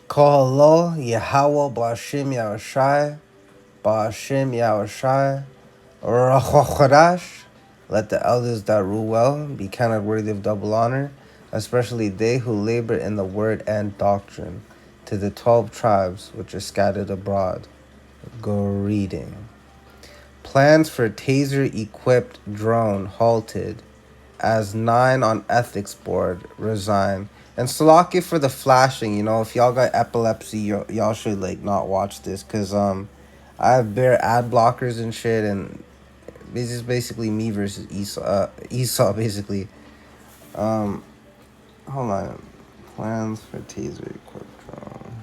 Kohalo, Yahweh, Bashim Yahushai, Bashim Yahushai, Rachochadash. Let the elders that rule well be counted worthy of double honor, especially they who labor in the word and doctrine. To the 12 tribes which are scattered abroad, greeting. Plans for taser-equipped drone halted as 9 on ethics board resign. And Salaki for the flashing, if y'all got epilepsy, y'all should like not watch this, cause I have bare ad blockers and shit, and this is basically me versus Esau basically. Um, Hold on, plans for taser equipped drone.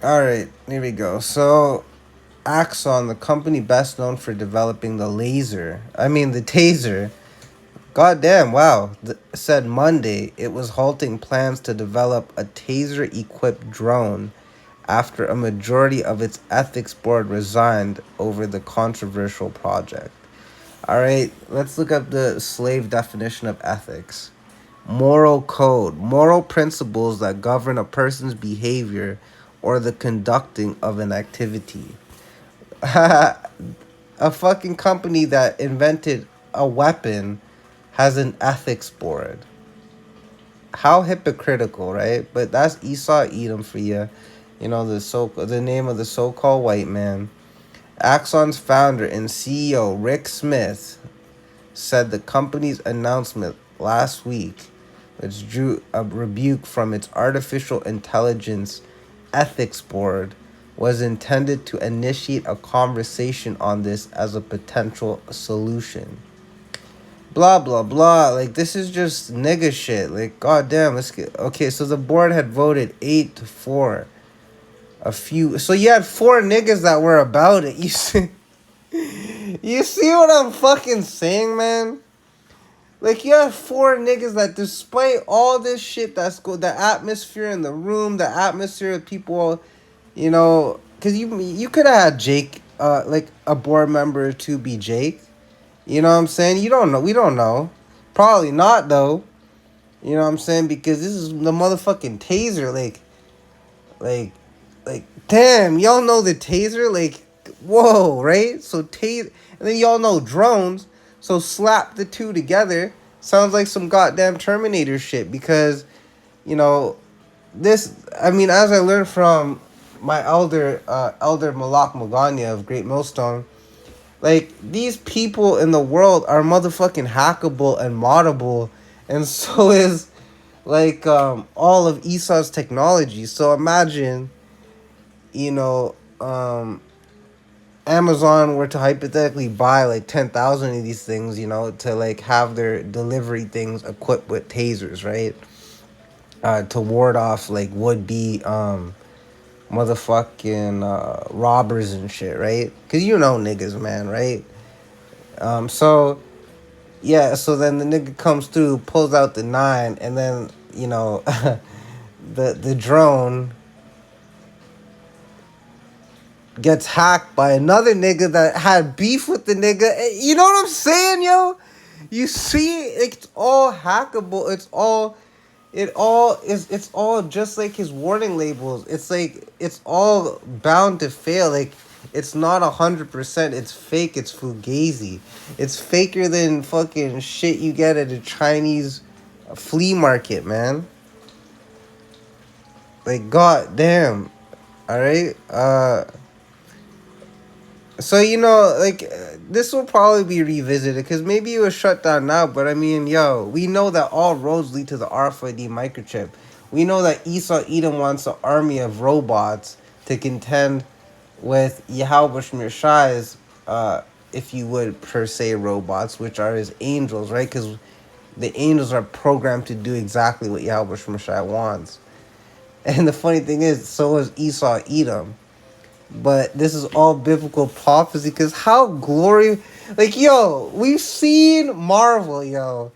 All right, here we go. So Axon, the company best known for developing the taser. Goddamn, wow. Said Monday it was halting plans to develop a taser equipped drone after a majority of its ethics board resigned over the controversial project. Alright, let's look up the slave definition of ethics. Moral code, moral principles that govern a person's behavior or the conducting of an activity. A fucking company that invented a weapon has an ethics board. How hypocritical, right? But that's Esau Edom for you. The name of the so-called white man. Axon's founder and CEO Rick Smith said the company's announcement last week, which drew a rebuke from its artificial intelligence ethics board, was intended to initiate a conversation on this as a potential solution. Blah blah blah. Like, this is just nigga shit. Like, goddamn. Let's get okay. So the board had voted 8-4. So you had 4 niggas that were about it. You see what I'm fucking saying, man? Like, you had 4 niggas that, despite all this shit the atmosphere in the room, the atmosphere of people, because you could have had Jake, like a board member to be Jake. You know what I'm saying? You don't know. We don't know. Probably not, though. You know what I'm saying? Because this is the motherfucking taser. Like, damn, y'all know the taser? Like, whoa, right? So, taser. And then y'all know drones. So, slap the two together. Sounds like some goddamn Terminator shit. Because, as I learned from my elder Malak Maganya of Great Millstone, like, these people in the world are motherfucking hackable and moddable, and so is, like, all of Esau's technology. So imagine, you know, Amazon were to hypothetically buy, like, 10,000 of these things, to, like, have their delivery things equipped with tasers, right? To ward off, like, would-be, motherfucking, robbers and shit, right? Because niggas, man, right? So yeah, so then the nigga comes through, pulls out the 9, and then the drone gets hacked by another nigga that had beef with the nigga. You know what I'm saying, yo? You see, it's all hackable. It's all just like his warning labels. It's like it's all bound to fail. Like, it's not 100%. It's fake. It's fugazi. It's faker than fucking shit you get at a Chinese flea market, man. Like, god damn. All right. So, this will probably be revisited because maybe it was shut down now. But I mean, yo, we know that all roads lead to the RFID microchip. We know that Esau Edom wants an army of robots to contend with Yahweh Shai's, if you would, per se, robots, which are his angels, right? Because the angels are programmed to do exactly what Yahweh Shai wants. And the funny thing is, so is Esau Edom. But this is all biblical prophecy, because how glorious... Like, yo, we've seen Marvel, yo.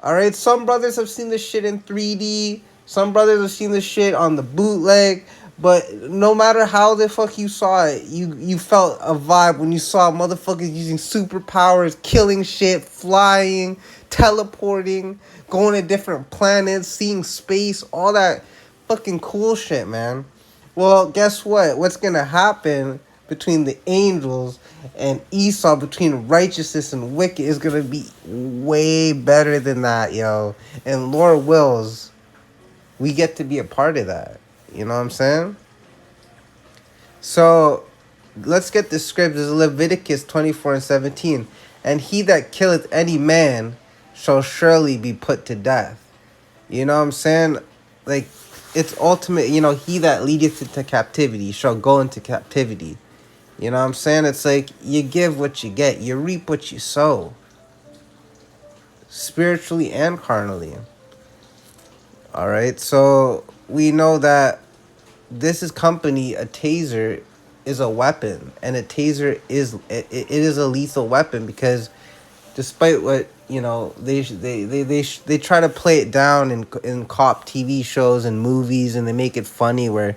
Alright, some brothers have seen this shit in 3D. Some brothers have seen this shit on the bootleg. But no matter how the fuck you saw it, you felt a vibe when you saw motherfuckers using superpowers, killing shit, flying, teleporting, going to different planets, seeing space, all that fucking cool shit, man. Well, guess what? What's gonna happen between the angels and Esau, between righteousness and wicked, is gonna be way better than that, yo. And Lord wills, we get to be a part of that. You know what I'm saying? So let's get the script. This is Leviticus 24:17. And he that killeth any man shall surely be put to death. You know what I'm saying? Like, it's ultimate, he that leadeth into captivity shall go into captivity. You know what I'm saying? It's like you give what you get, you reap what you sow, spiritually and carnally. All right, so we know that this is company. A taser is a weapon, and a taser it is a lethal weapon because despite what they try to play it down in cop TV shows and movies, and they make it funny where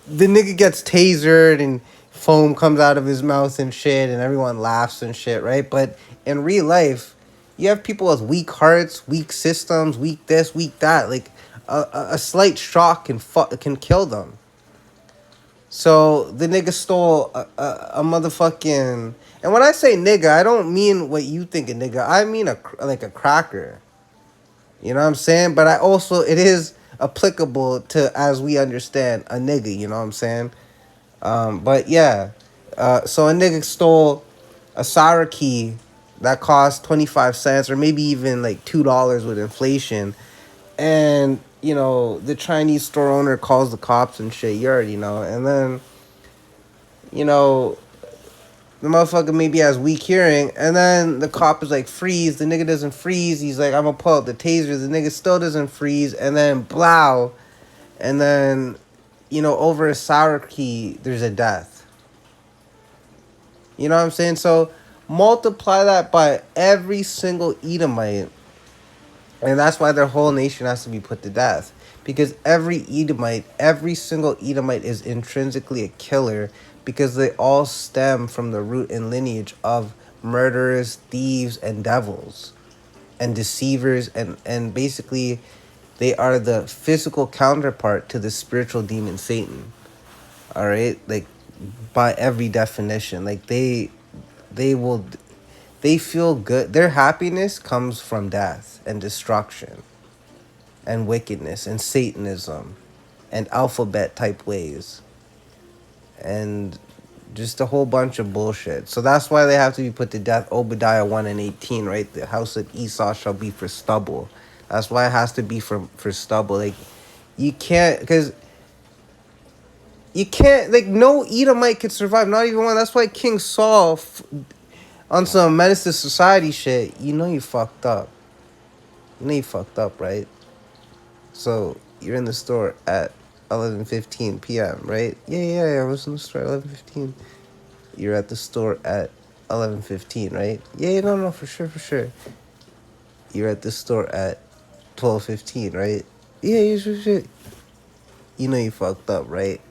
the nigga gets tasered and foam comes out of his mouth and shit, and everyone laughs and shit, right? But in real life, you have people with weak hearts, weak systems, weak this, weak that. Like a slight shock can kill them. So the nigga stole a motherfucking. And when I say nigga, I don't mean what you think of nigga. I mean like a cracker. You know what I'm saying? But it is applicable to, as we understand, a nigga. You know what I'm saying? But yeah. So a nigga stole a sour key that cost 25 cents or maybe even like $2 with inflation. And, the Chinese store owner calls the cops and shit. You already know. And then, you know, the motherfucker maybe has weak hearing, and then the cop is like, freeze. The nigga doesn't freeze. He's like, I'm gonna pull out the taser. The nigga still doesn't freeze, and then blow. And then, over a sour key, there's a death. You know what I'm saying? So multiply that by every single Edomite. And that's why their whole nation has to be put to death. Because every single Edomite is intrinsically a killer, because they all stem from the root and lineage of murderers, thieves, and devils, and deceivers, and basically they are the physical counterpart to the spiritual demon Satan. All right? Like, by every definition. Like, they feel good. Their happiness comes from death and destruction and wickedness and Satanism and alphabet type ways and just a whole bunch of bullshit. So that's why they have to be put to death. Obadiah 1:18, right? The house of Esau shall be for stubble. That's why it has to be for stubble. Like, you can't, because you can't, like, no Edomite could survive, not even one. That's why King Saul, on some menace to society shit, you fucked up. You know you fucked up, right? So you're in the store at 11:15 p.m., right? Yeah, I was in the store at 11:15. You're at the store at 11:15, right? Yeah, no, for sure. You're at the store at 12:15, right? Yeah, you sure. You know you fucked up, right?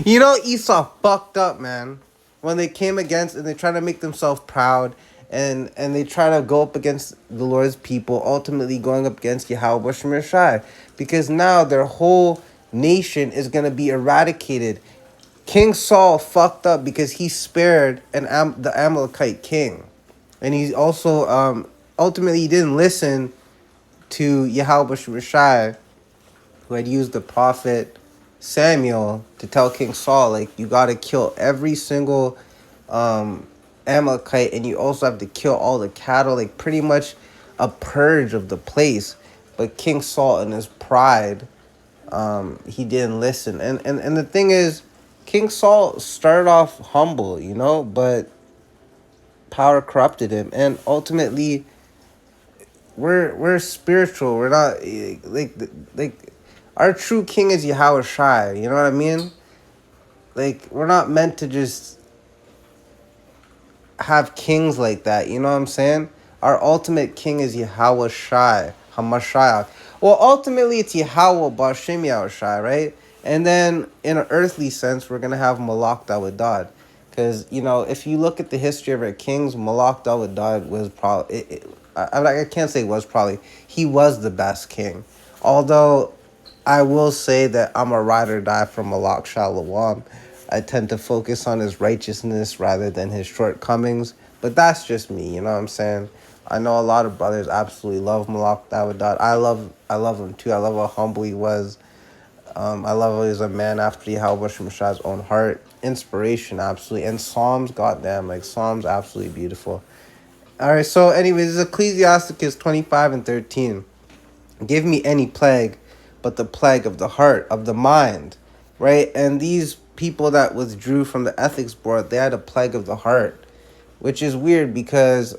Esau fucked up, man. When they came against and they try to make themselves proud, and they try to go up against the Lord's people, ultimately going up against Yahweh Shemashai, because now their whole nation is going to be eradicated. King Saul fucked up because he spared the Amalekite king, and he also ultimately he didn't listen to Yahweh Shemashai, who had used the prophet Samuel to tell King Saul, like, you got to kill every single Amalekite, and you also have to kill all the cattle, like pretty much a purge of the place. But King Saul, in his pride, he didn't listen. And the thing is, King Saul started off humble, but power corrupted him, and ultimately we're spiritual. We're not like our true king is Yahweh Shai. You know what I mean? Like, we're not meant to just have kings like that. You know what I'm saying? Our ultimate king is Yahweh Shai, Hamashiach. Well, ultimately it's Yahweh B'Shem Yahweh Shai, right? And then in an earthly sense, we're gonna have Malak Dawadad. Because, if you look at the history of our kings, Malak Dawadad was probably, I can't say was probably, he was the best king. Although, I will say that I'm a ride or die for Malak Shalawam. I tend to focus on his righteousness rather than his shortcomings. But that's just me, you know what I'm saying? I know a lot of brothers absolutely love Malak Dawadad. I love him too. I love how humble he was. I love how he's a man after Yahweh Shemashah's own heart. Inspiration, absolutely. And Psalms, goddamn, like Psalms, absolutely beautiful. All right, so anyways, Ecclesiasticus 25 and 13. Give me any plague but the plague of the heart, of the mind, right? And these people that withdrew from the ethics board, they had a plague of the heart, which is weird because,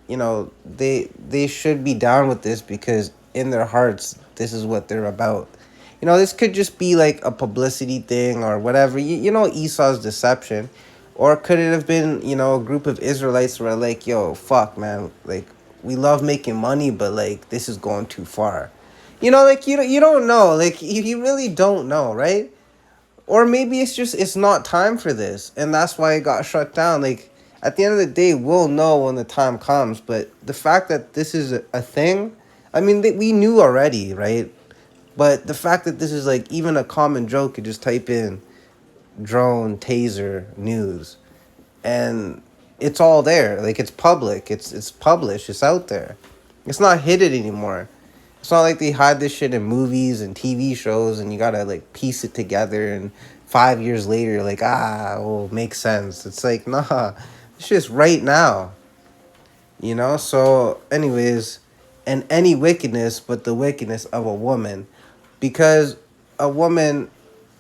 they should be down with this because in their hearts, this is what they're about. This could just be like a publicity thing or whatever. Esau's deception. Or could it have been, a group of Israelites who were like, yo, fuck, man. Like, we love making money, but, like, this is going too far. You don't know. Like, you really don't know, right? Or maybe it's not time for this. And that's why it got shut down. Like, at the end of the day, we'll know when the time comes. But the fact that this is a thing, I mean, we knew already, right? But the fact that this is like even a common joke, you just type in drone taser news and it's all there. Like it's public. It's published. It's out there. It's not hidden anymore. It's not like they hide this shit in movies and TV shows and you gotta like piece it together and 5 years later you're like, makes sense. It's like, nah, it's just right now. So anyways, and any wickedness but the wickedness of a woman, because a woman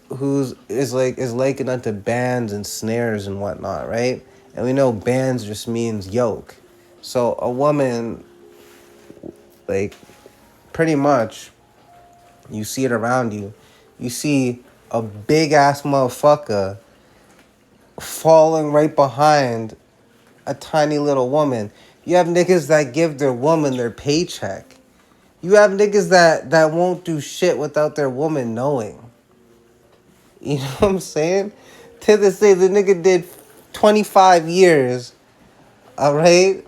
is likened unto bands and snares and whatnot, right? And we know bands just means yoke. So a woman, like, pretty much, you see it around you. You see a big ass motherfucker falling right behind a tiny little woman. You have niggas that give their woman their paycheck. You have niggas that won't do shit without their woman knowing. You know what I'm saying? To this day, the nigga did 25 years, all right?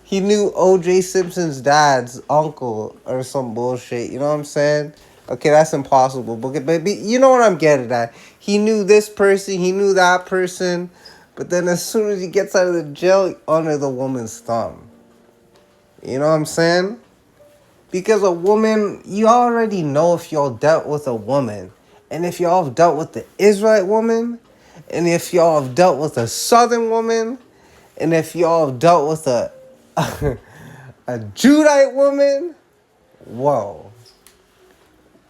He knew O.J. Simpson's dad's uncle or some bullshit, you know what I'm saying? Okay, that's impossible, but you know what I'm getting at. He knew this person, he knew that person, but then as soon as he gets out of the jail, under the woman's thumb. You know what I'm saying? Because a woman, you already know if y'all dealt with a woman. And if y'all have dealt with the Israelite woman, and if y'all have dealt with a Southern woman, and if y'all have dealt with a a Judite woman, whoa.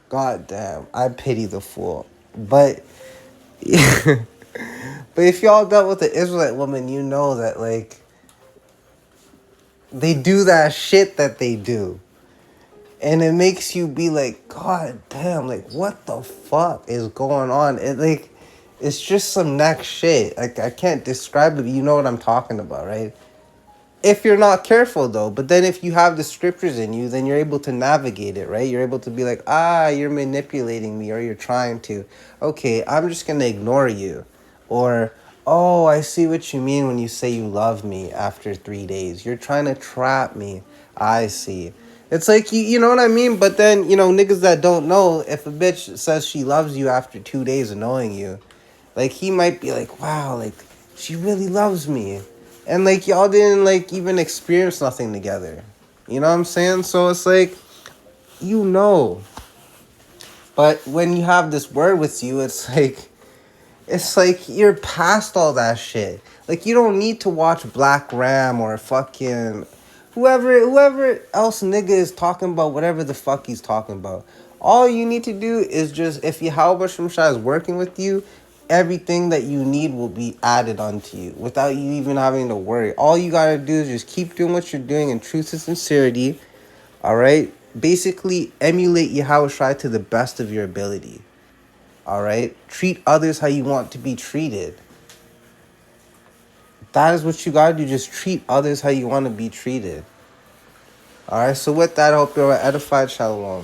God damn, I pity the fool. But but if y'all dealt with the Israelite woman, you know that like they do that shit that they do. And it makes you be like, God damn, like, what the fuck is going on? It's just some next shit. Like, I can't describe it, but you know what I'm talking about, right? If you're not careful, though. But then if you have the scriptures in you, then you're able to navigate it, right? You're able to be like, you're manipulating me, or you're trying to. Okay, I'm just going to ignore you. Or, oh, I see what you mean when you say you love me after 3 days. You're trying to trap me. I see. It's like, you know what I mean? But then, niggas that don't know, if a bitch says she loves you after 2 days of knowing you, like, he might be like, wow, like, she really loves me. And, like, y'all didn't, like, even experience nothing together. You know what I'm saying? So it's like, you know. But when you have this word with you, it's like you're past all that shit. Like, you don't need to watch Black Ram or fucking whoever else nigga is talking about whatever the fuck he's talking about. All you need to do is just, if Yahweh Shemshah is working with you, everything that you need will be added onto you without you even having to worry. All you gotta do is just keep doing what you're doing in truth and sincerity, all right? Basically, emulate Yahweh Shai to the best of your ability, all right? Treat others how you want to be treated. That is what you gotta do. Just treat others how you want to be treated. All right, so with that, I hope you're edified. Shalom.